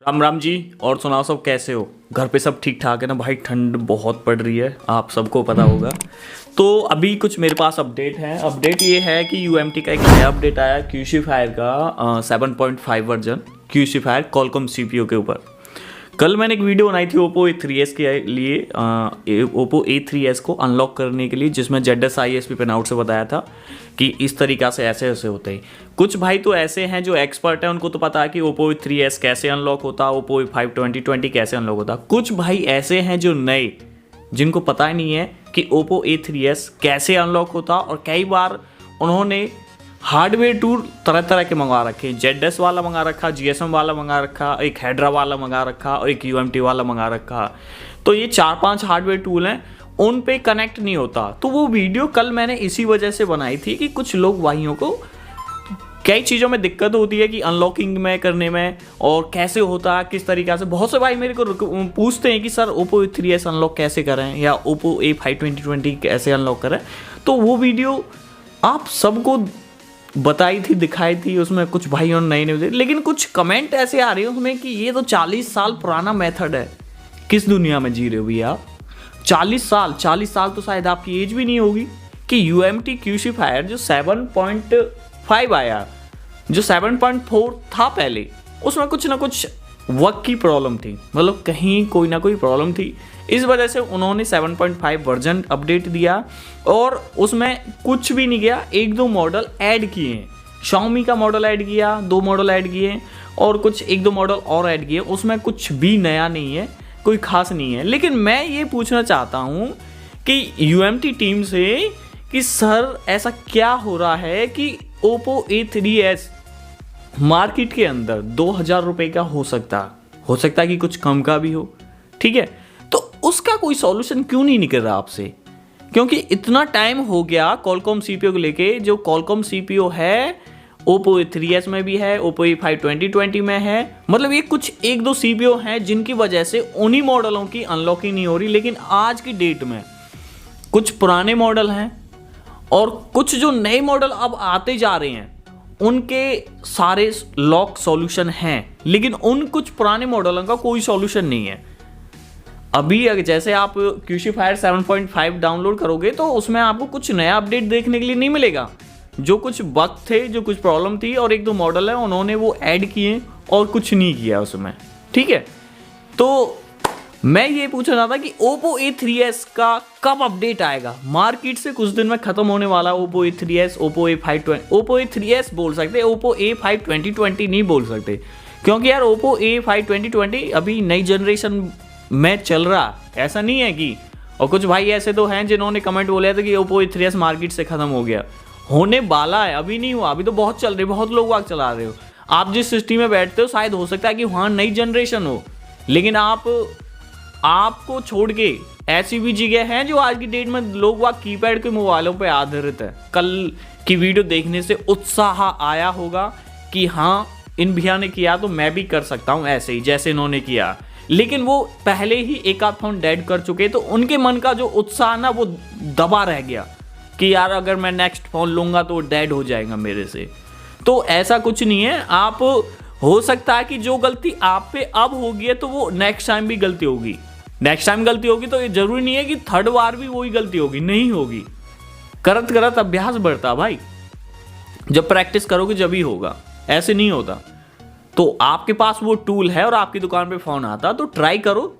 राम राम जी। और सुनाओ, सब कैसे हो? घर पे सब ठीक ठाक है ना भाई? ठंड बहुत पड़ रही है, आप सबको पता होगा। तो अभी कुछ मेरे पास अपडेट है। अपडेट ये है कि यूएमटी का एक नया अपडेट आया क्यूसीफायर का 7.5 वर्जन क्यूसीफायर कॉलकॉम सीपीयू के ऊपर। कल मैंने एक वीडियो बनाई थी ओप्पो A3s के लिए, ओप्पो A3s को अनलॉक करने के लिए, जिसमें ZS ISP पिनआउट से बताया था कि इस तरीक़ा से ऐसे ऐसे होते हैं। कुछ भाई तो ऐसे हैं जो एक्सपर्ट हैं, उनको तो पता है कि ओप्पो A3s कैसे अनलॉक होता, ओप्पो A5 2020 कैसे अनलॉक होता। कुछ भाई ऐसे हैं जो नए, जिनको पता ही नहीं है कि ओप्पो A3s कैसे अनलॉक होता, और कई बार उन्होंने हार्डवेयर टूल तरह तरह के मंगवा रखे हैं। ZS वाला मंगा रखा, GSM वाला मंगा रखा, एक हेड्रा वाला मंगा रखा और एक UMT वाला मंगा रखा। तो ये 4-5 हार्डवेयर टूल हैं, उन पे कनेक्ट नहीं होता। तो वो वीडियो कल मैंने इसी वजह से बनाई थी कि कुछ लोग भाइयों को कई चीज़ों में दिक्कत होती है कि अनलॉकिंग में करने में, और कैसे होता है किस तरीक़े से। बहुत से भाई मेरे को पूछते हैं कि सर ओप्पो A3s अनलॉक कैसे करें या ओप्पो A5 2020 कैसे अनलॉक करें। तो वो वीडियो आप सबको बताई थी, दिखाई थी। उसमें कुछ भाइयों ने नए, लेकिन कुछ कमेंट ऐसे आ रहे हैं उसमें कि ये तो 40 साल पुराना मेथड है। किस दुनिया में जी रहे हो भैया आप? 40 साल तो शायद आपकी एज भी नहीं होगी कि UMT क्यूसीफायर जो 7.5 आया, जो 7.4 था पहले, उसमें कुछ ना कुछ वक्त की प्रॉब्लम थी, मतलब कहीं कोई ना कोई प्रॉब्लम थी। इस वजह से उन्होंने 7.5 वर्जन अपडेट दिया और उसमें कुछ भी नहीं गया। 1-2 मॉडल ऐड किए हैं, Xiaomi का मॉडल ऐड किया, 2 मॉडल ऐड किए और कुछ 1-2 मॉडल और ऐड किए। उसमें कुछ भी नया नहीं है, कोई खास नहीं है। लेकिन मैं ये पूछना चाहता हूँ कि UMT टीम से कि सर ऐसा क्या हो रहा है कि ओप्पो A3s मार्केट के अंदर 2000 रुपये का हो सकता है कि कुछ कम का भी हो, ठीक है? तो उसका कोई सॉल्यूशन क्यों नहीं निकल रहा आपसे? क्योंकि इतना टाइम हो गया कॉलकॉम सीपीयू को लेके। जो कॉलकॉम सीपीयू है ओप्पो A3s में भी है, ओप्पो A5 2020 में है। मतलब ये कुछ 1-2 सीपीयू हैं जिनकी वजह से उन्हीं मॉडलों की अनलॉकिंग नहीं हो रही। लेकिन आज की डेट में कुछ पुराने मॉडल हैं और कुछ जो नए मॉडल अब आते जा रहे हैं, उनके सारे लॉक सॉल्यूशन हैं, लेकिन उन कुछ पुराने मॉडलों का कोई सॉल्यूशन नहीं है। अभी जैसे आप क्यूसीफायर 7.5 डाउनलोड करोगे तो उसमें आपको कुछ नया अपडेट देखने के लिए नहीं मिलेगा। जो कुछ बग थे, जो कुछ प्रॉब्लम थी और 1-2 मॉडल है, उन्होंने वो ऐड किए और कुछ नहीं किया उसमें, ठीक है? तो मैं ये पूछ रहा था कि ओप्पो A3s का कब अपडेट आएगा? मार्केट से कुछ दिन में खत्म होने वाला ओप्पो A3s, ओप्पो A3s बोल सकते, ओप्पो A5 2020 नहीं बोल सकते, क्योंकि यार ओप्पो A5 2020 अभी नई जनरेशन में चल रहा, ऐसा नहीं है कि। और कुछ भाई ऐसे तो हैं जिन्होंने कमेंट बोले थे कि ओप्पो A3s मार्केट से खत्म हो गया। होने वाला है, अभी नहीं हुआ, अभी तो बहुत चल रही, बहुत लोग वाग चला रहे हो। आप जिस सिस्टम में बैठते हो शायद हो सकता है कि वहाँ नई जनरेशन हो, लेकिन आपको छोड़ के ऐसी भी जगह हैं जो आज की डेट में लोग वाग कीपैड के मोबाइलों पे आधारित है। कल की वीडियो देखने से उत्साह आया होगा कि हाँ, इन भैया ने किया तो मैं भी कर सकता हूँ ऐसे ही जैसे इन्होंने किया। लेकिन वो पहले ही एक आध फोन डेड कर चुके, तो उनके मन का जो उत्साह ना वो दबा रह गया कि यार अगर मैं नेक्स्ट फोन लूँगा तो डेड हो जाएगा मेरे से। तो ऐसा कुछ नहीं है। आप हो सकता है कि जो गलती आप पे अब होगी है तो वो नेक्स्ट टाइम भी गलती होगी। नेक्स्ट टाइम गलती होगी तो ये जरूरी नहीं है कि थर्ड बार भी वही गलती होगी, नहीं होगी। करत करत अभ्यास बढ़ता भाई, जब प्रैक्टिस करोगे जब ही होगा, ऐसे नहीं होता। तो आपके पास वो टूल है और आपकी दुकान पे फोन आता तो ट्राई करो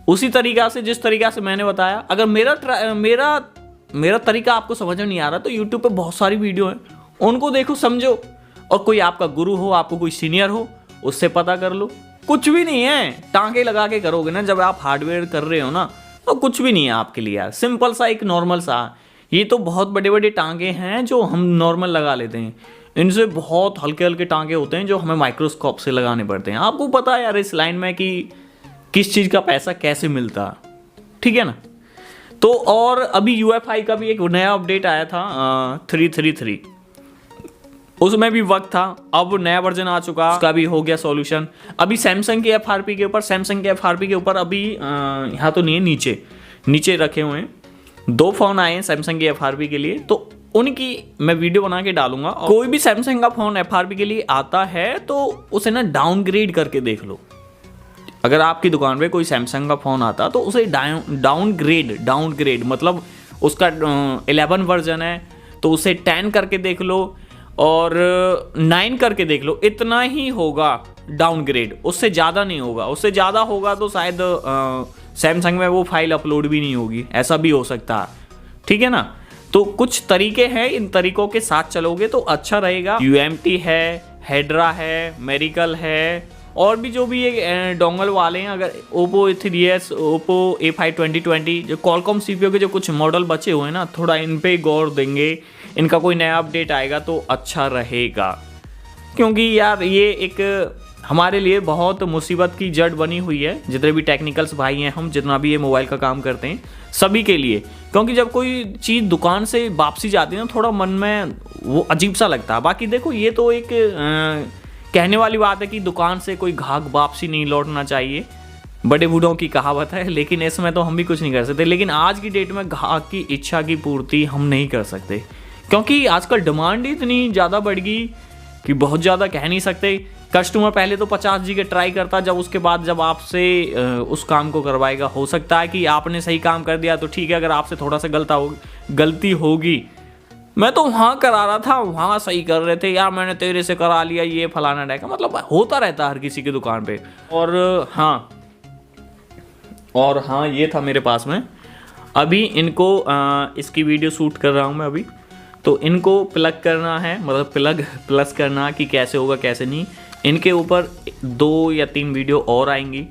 उसी तरीका से जिस तरीका से मैंने बताया। अगर मेरा तरीका आपको समझ में नहीं आ रहा तो यूट्यूब पे बहुत सारी वीडियो है, उनको देखो, समझो। और कोई आपका गुरु हो, आपको कोई सीनियर हो, उससे पता कर लो। कुछ भी नहीं है, टांगे लगा के करोगे ना जब आप हार्डवेयर कर रहे हो ना, तो कुछ भी नहीं है आपके लिए यार। सिंपल सा एक नॉर्मल सा, ये तो बहुत बड़े बड़े टांगे हैं जो हम नॉर्मल लगा लेते हैं, इनसे बहुत हल्के हल्के टांगे होते हैं जो हमें माइक्रोस्कोप से लगाने पड़ते हैं। आपको पता है यार इस लाइन में कि किस चीज़ का पैसा कैसे मिलता, ठीक है ना? तो और अभी UEFI का भी एक नया अपडेट आया था 333, उसमें भी वक्त था। अब नया वर्जन आ चुका, उसका भी हो गया सॉल्यूशन। अभी सैमसंग के FRP के ऊपर अभी यहाँ तो नहीं है, नीचे रखे हुए हैं 2 फोन आए हैं सैमसंग के FRP के लिए। तो उनकी मैं वीडियो बना के डालूंगा। कोई भी सैमसंग का फ़ोन FRP के लिए आता है तो उसे ना डाउनग्रेड करके देख लो। अगर आपकी दुकान पे कोई सैमसंग का फ़ोन आता तो उसे डाउनग्रेड मतलब उसका 11 वर्जन है तो उसे 10 करके देख लो और 9 करके देख लो, इतना ही होगा डाउनग्रेड, उससे ज़्यादा नहीं होगा। उससे ज़्यादा होगा तो शायद सैमसंग में वो फाइल अपलोड भी नहीं होगी, ऐसा भी हो सकता है, ठीक है ना। तो कुछ तरीके हैं, इन तरीकों के साथ चलोगे तो अच्छा रहेगा। UMT है, हेड्रा है, मेरिकल है, और भी जो भी ये डोंगल वाले हैं, अगर ओप्पो A3s, ओप्पो A5 2020 जो कॉलकॉम CPU के जो कुछ मॉडल बचे हुए हैं ना, थोड़ा इन पे गौर देंगे, इनका कोई नया अपडेट आएगा तो अच्छा रहेगा। क्योंकि यार ये एक हमारे लिए बहुत मुसीबत की जड़ बनी हुई है, जितने भी टेक्निकल्स भाई हैं हम, जितना भी ये मोबाइल का काम करते हैं, सभी के लिए। क्योंकि जब कोई चीज़ दुकान से वापसी जाती है ना, थोड़ा मन में वो अजीब सा लगता है। बाकी देखो ये तो एक कहने वाली बात है कि दुकान से कोई घाघ वापसी नहीं लौटना चाहिए, बड़े बूढ़ों की कहावत है, लेकिन इसमें तो हम भी कुछ नहीं कर सकते। लेकिन आज की डेट में घाघ की इच्छा की पूर्ति हम नहीं कर सकते, क्योंकि आजकल डिमांड इतनी ज़्यादा बढ़ गई कि बहुत ज़्यादा कह नहीं सकते। कस्टमर पहले तो 50G के ट्राई करता, जब उसके बाद जब आपसे उस काम को करवाएगा, हो सकता है कि आपने सही काम कर दिया तो ठीक है, अगर आपसे थोड़ा सा गलती होगी, मैं तो वहाँ करा रहा था, वहाँ सही कर रहे थे यार, मैंने तेरे से करा लिया, ये फलाना डायका, मतलब होता रहता है हर किसी की दुकान पे। और हाँ ये था मेरे पास में, अभी इनको इसकी वीडियो शूट कर रहा हूँ मैं अभी, तो इनको प्लग करना है, मतलब प्लस करना कि कैसे होगा कैसे नहीं। इनके ऊपर 2 या 3 वीडियो और आएंगी,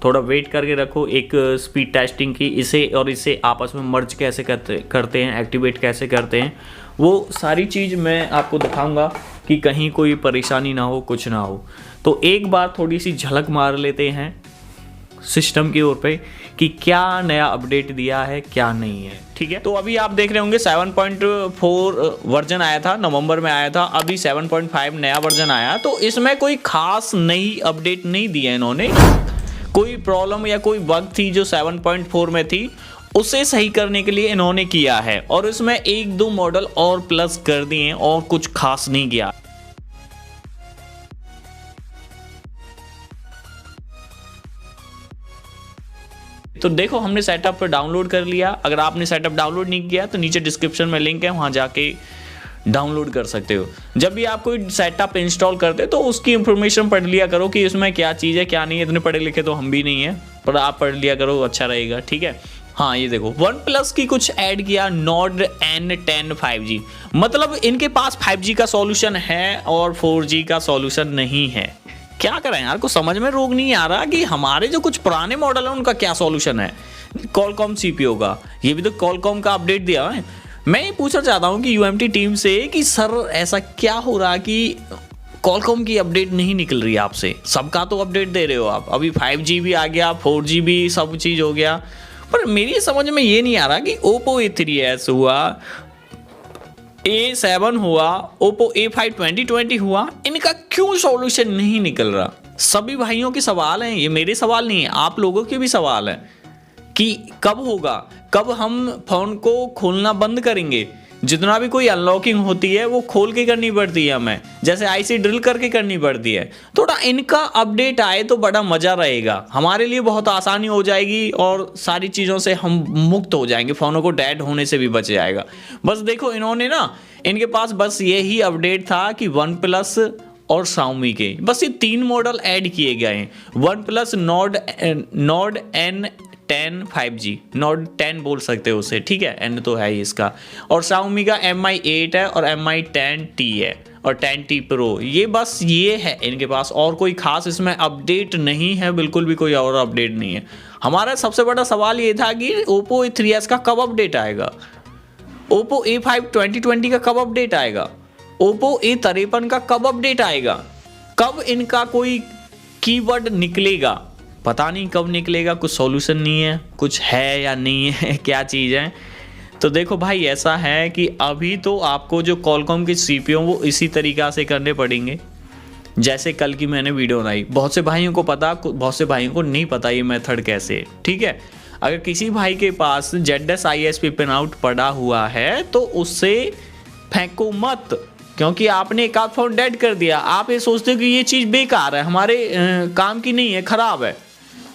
थोड़ा वेट करके रखो। एक स्पीड टेस्टिंग की, इसे आपस में मर्ज कैसे करते हैं, एक्टिवेट कैसे करते हैं, वो सारी चीज़ मैं आपको दिखाऊंगा कि कहीं कोई परेशानी ना हो, कुछ ना हो। तो एक बार थोड़ी सी झलक मार लेते हैं सिस्टम की ओर पे कि क्या नया अपडेट दिया है, क्या नहीं है, ठीक है। तो अभी आप देख रहे होंगे 7.4 वर्जन आया था, नवंबर में आया था, अभी 7.5 नया वर्जन आया। तो इसमें कोई खास नई अपडेट नहीं दी है इन्होंने। कोई प्रॉब्लम या कोई बग थी जो 7.4 में थी, उसे सही करने के लिए इन्होंने किया है, और इसमें 1-2 मॉडल और प्लस कर दिए हैं, और कुछ खास नहीं किया। तो देखो हमने सेटअप पर डाउनलोड कर लिया। अगर आपने सेटअप डाउनलोड नहीं किया तो नीचे डिस्क्रिप्शन में लिंक है, वहाँ जाके डाउनलोड कर सकते हो। जब भी आप कोई सेटअप इंस्टॉल करते हो तो उसकी इंफॉर्मेशन पढ़ लिया करो कि इसमें क्या चीज़ है क्या नहीं है। इतने पढ़े लिखे तो हम भी नहीं है, पर आप पढ़ लिया करो, अच्छा रहेगा, ठीक है। हाँ ये देखो OnePlus की कुछ ऐड किया, Nord N10 5G, मतलब इनके पास 5G का सॉल्यूशन है और 4G का सॉल्यूशन नहीं है। क्या करें यार, को समझ में रोग नहीं आ रहा कि हमारे जो कुछ पुराने मॉडल है उनका क्या सॉल्यूशन है। Qualcomm CPU का, ये भी तो Qualcomm का अपडेट दिया है। मैं ये पूछना चाहता हूँ कि UMT टीम से कि सर ऐसा क्या हो रहा कि Qualcomm की अपडेट नहीं निकल रही आपसे। सबका तो अपडेट दे रहे हो आप, अभी 5G भी आ गया, 4G भी, सब चीज़ हो गया, पर मेरी समझ में ये नहीं आ रहा कि Oppo A3s हुआ, A7 हुआ, Oppo A5 2020 हुआ, इनका क्यों सॉल्यूशन नहीं निकल रहा। सभी भाइयों के सवाल हैं, ये मेरे सवाल नहीं है, आप लोगों के भी सवाल है कि कब होगा, कब हम फ़ोन को खोलना बंद करेंगे। जितना भी कोई अनलॉकिंग होती है वो खोल के करनी पड़ती है हमें, जैसे आईसी ड्रिल करके करनी पड़ती है। थोड़ा इनका अपडेट आए तो बड़ा मज़ा रहेगा, हमारे लिए बहुत आसानी हो जाएगी और सारी चीज़ों से हम मुक्त हो जाएंगे, फ़ोनों को डेड होने से भी बच जाएगा। बस देखो इन्होंने ना, इनके पास बस यही अपडेट था कि OnePlus और Xiaomi के बस ये 3 मॉडल ऐड किए गए हैं। OnePlus Nord N10 5G, Nord 10 बोल सकते हो उसे, ठीक है, N तो है ही इसका, और Xiaomi का Mi 8 है और Mi 10T है और 10T Pro। ये बस ये है इनके पास, और कोई खास इसमें अपडेट नहीं है, बिल्कुल भी कोई और अपडेट नहीं है। हमारा सबसे बड़ा सवाल ये था कि Oppo A3s का कब अपडेट आएगा, Oppo A5 2020 का कब अपडेट आएगा, Oppo A53 का कब अपडेट आएगा, कब इनका कोई कीवर्ड निकलेगा। पता नहीं कब निकलेगा, कुछ सॉल्यूशन नहीं है, कुछ है या नहीं है, क्या चीज़ है। तो देखो भाई ऐसा है कि अभी तो आपको जो Qualcomm की CPU वो इसी तरीक़ा से करने पड़ेंगे जैसे कल की मैंने वीडियो बनाई। बहुत से भाइयों को पता, बहुत से भाइयों को नहीं पता ये मेथड कैसे है, ठीक है। अगर किसी भाई के पास ZS ISP पिन आउट पड़ा हुआ है तो उससे फेंको मत, क्योंकि आपने एक आध फ़ोन डेड कर दिया, आप ये सोचते हो कि ये चीज़ बेकार है, हमारे काम की नहीं है, ख़राब है।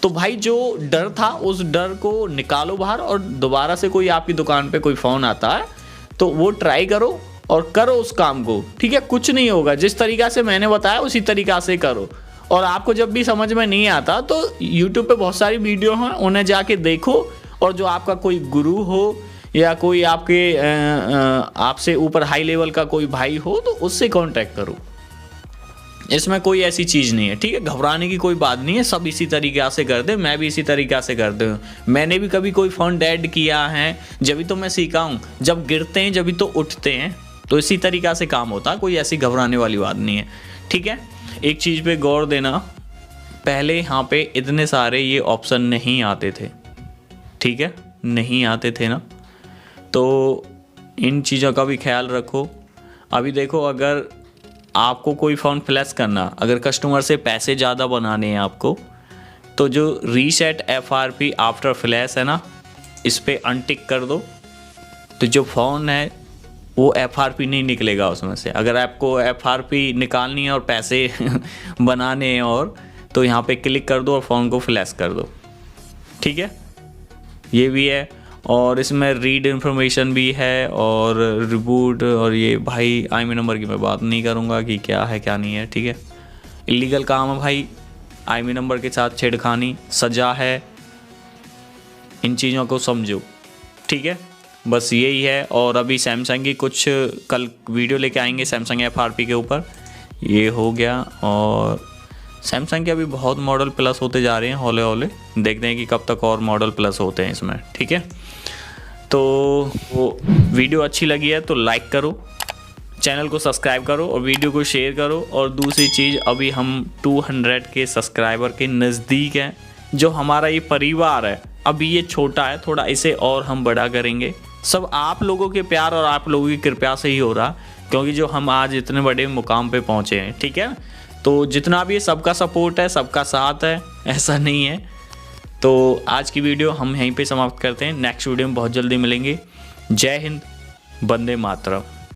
तो भाई जो डर था उस डर को निकालो बाहर, और दोबारा से कोई आपकी दुकान पे कोई फ़ोन आता है तो वो ट्राई करो और करो उस काम को, ठीक है। कुछ नहीं होगा, जिस तरीक़ा से मैंने बताया उसी तरीक़ा से करो। और आपको जब भी समझ में नहीं आता तो यूट्यूब पे बहुत सारी वीडियो हैं, उन्हें जाके देखो, और जो आपका कोई गुरु हो या कोई आपके आपसे ऊपर हाई लेवल का कोई भाई हो तो उससे कांटेक्ट करो। इसमें कोई ऐसी चीज़ नहीं है, ठीक है। घबराने की कोई बात नहीं है, सब इसी तरीक़े से कर दे, मैं भी इसी तरीक़े से करते हूँ। मैंने भी कभी कोई फ़ोन डेड किया है, जब भी तो मैं सीखा हूँ, जब गिरते हैं जब भी तो उठते हैं, तो इसी तरीक़ा से काम होता है, कोई ऐसी घबराने वाली बात नहीं है, ठीक है। एक चीज़ पे गौर देना, पहले यहाँ पे इतने सारे ये ऑप्शन नहीं आते थे, ठीक है, नहीं आते थे ना, तो इन चीज़ों का भी ख्याल रखो। अभी देखो, अगर आपको कोई फ़ोन फ्लैश करना, अगर कस्टमर से पैसे ज़्यादा बनाने हैं आपको, तो जो रीसेट FRP आफ्टर फ्लैश है ना, इस पर अनटिक कर दो, तो जो फ़ोन है वो FRP नहीं निकलेगा उसमें से। अगर आपको FRP निकालनी है और पैसे बनाने हैं और, तो यहाँ पे क्लिक कर दो और फ़ोन को फ्लैश कर दो, ठीक है। ये भी है, और इसमें रीड इन्फॉर्मेशन भी है और रिबूट, और ये भाई IMEI नंबर की मैं बात नहीं करूँगा कि क्या है क्या नहीं है, ठीक है। इलीगल काम है भाई, IMEI नंबर के साथ छेड़खानी, सज़ा है, इन चीज़ों को समझो, ठीक है। बस यही है। और अभी सैमसंग की कुछ कल वीडियो लेके आएंगे सैमसंग FRP के ऊपर, ये हो गया। और सैमसंग के अभी बहुत मॉडल प्लस होते जा रहे हैं हौले हौले, देखते हैं कि कब तक और मॉडल प्लस होते हैं इसमें, ठीक है। तो वो वीडियो अच्छी लगी है तो लाइक करो, चैनल को सब्सक्राइब करो और वीडियो को शेयर करो। और दूसरी चीज़, अभी हम 200 के सब्सक्राइबर के नज़दीक हैं। जो हमारा ये परिवार है, अभी ये छोटा है थोड़ा, इसे और हम बड़ा करेंगे। सब आप लोगों के प्यार और आप लोगों की कृपा से ही हो रहा, क्योंकि जो हम आज इतने बड़े मुकाम पे पहुँचे हैं, ठीक है। तो जितना भी सबका सपोर्ट है, सबका साथ है, ऐसा नहीं है। तो आज की वीडियो हम यहीं पे समाप्त करते हैं, नेक्स्ट वीडियो में बहुत जल्दी मिलेंगे। जय हिंद, वंदे मातरम।